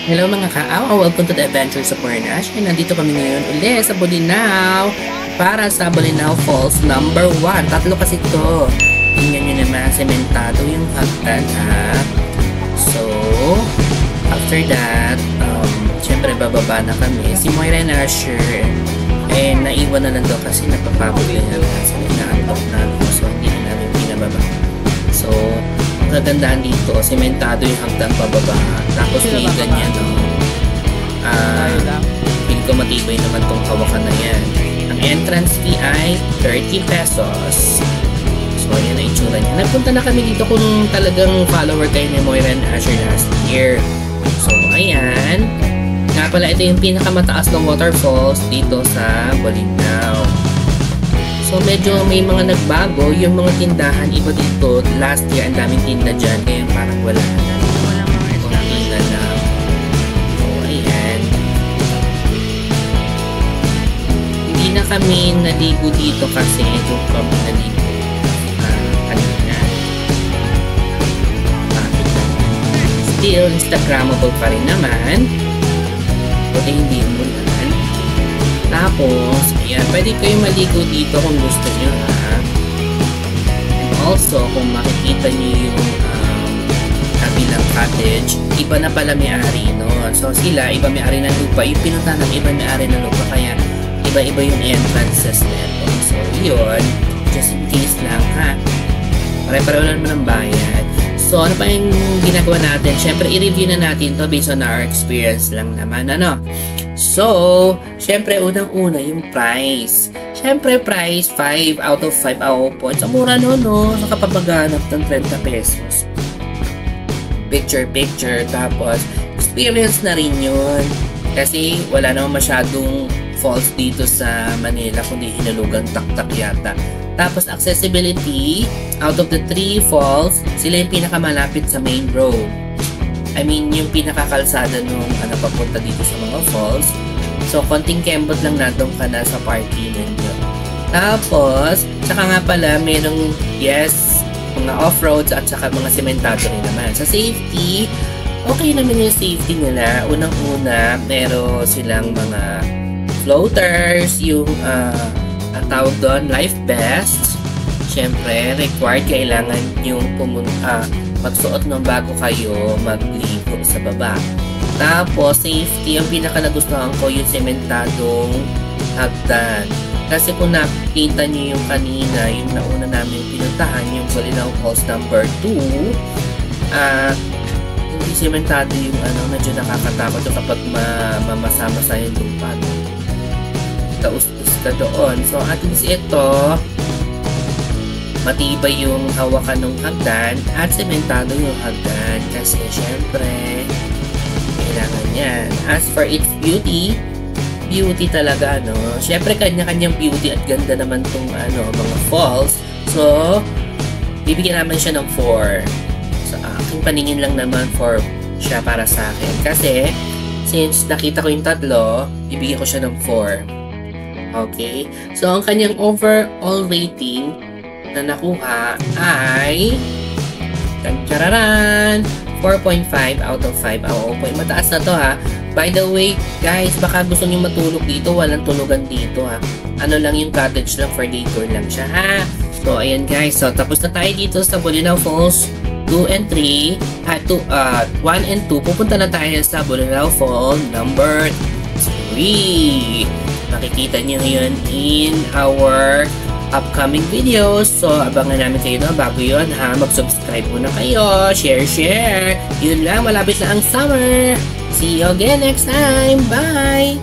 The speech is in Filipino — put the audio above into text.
Hello mga ka-aw, welcome to the Adventures of Morenash. And nandito kami ngayon ulit sa Bolinao para sa Bolinao Falls number 1. Tatlo kasi ito. Tingnan nyo naman, sementado yung hagdan ha. So, after that, syempre bababa na kami. Si Moira and Asher, naiwan na lang daw kasi napapagod lang yan kasi inaantok na ako. So, hindi na namin pinababa. So, magandaan dito, sementado yung hagdan pababa. Tapos may ganyan, feel ko matibay naman tong hawakan na yan. Ang entrance fee ay 30 pesos. So, ayan na itsura niya. Nagpunta na kami dito kung talagang follower kayo ni Moira and Asher last year. So, ayan. Nga pala, ito yung pinakamataas ng waterfalls dito sa Bolinao. So, medyo may mga nagbago. Yung mga tindahan, iba dito. Last year, ang daming tinda dyan. Ngayon, parang wala na. Konti na lang. So, ayan. Hindi na kami naligo dito kasi kung kami naligo kanina. Still, Instagrammable pa rin naman. Buti hindi mo naman. Tapos, ayan, pwede kayo maligo dito kung gusto nyo, ha? And also, kung makikita nyo yung kabilang cottage, iba na pala may-ari nun. So, sila, iba may-ari ng lupa. Yung pinunta ng iba may-ari ng lupa, kaya iba-iba yung entrances nito. So, yun, just in case lang, ha? Pare-pareho na naman ang bayad. So, ano pa yung ginagawa natin? Siyempre, i-review na natin to based on our experience lang naman, ano? So, syempre, unang-una yung price. Syempre, price, 5 out of 5 points. Ang mura no? Nakapapaganap ng 30 pesos. Picture, tapos, experience na rin yun. Kasi, wala naman masyadong falls dito sa Manila, kundi Hinalugang Taktak yata. Tapos, accessibility, out of the 3 falls, sila yung pinakamalapit sa main road. I mean, yung pinakakalsada nung papunta dito sa mga falls. So, konting kembot lang natong ka na sa parking ninyo. Tapos, saka nga pala, merong, yes, mga off-roads at saka mga sementado rin naman. Sa safety, okay naman yung safety nila. Unang-una, meron silang mga floaters, yung, ang tawag doon, life vests. Syempre, required, kailangan yung magsuot ng bago kayo magligo sa baba. Tapos, safety, ang pinaka nagustuhan ko yung sementadong hagdan. Kasi kung nakita nyo yung kanina, yung nauna namin pinuntahan, yung Bolinao Falls number 2, hindi sementado yung medyo nakakatakot kapag mamasa-masa yung lupa. Taus-tus ka doon. So, at least ito, matibay yung hawakan ng hagdan at sementado yung hagdan kasi syempre kailangan yan. As for its beauty talaga syempre kanya-kanyang beauty at ganda naman tong mga falls. So bibigyan naman siya ng 4. Sa aking paningin lang naman 4 siya para sa akin kasi since nakita ko yung tatlo, bibigyan ko siya ng 4. Okay, so ang kanyang overall rating na nakuha ay 4.5 out of 5. Mataas na to ha. By the way, guys, baka gusto niyo matulog dito, walang tulugan dito ha. Ano lang yung cottage lang, for day tour lang siya ha. So ayan guys, so tapos na tayo dito sa Bolinao Falls 2 and 3. 1 and 2, pupunta na tayo sa Bolinao Falls number 3. Makikita niyo yun in our upcoming videos. So, abangan namin kayo bago yun ha. Mag-subscribe muna kayo. Share. Yun lang, malapit na ang summer. See you again next time. Bye!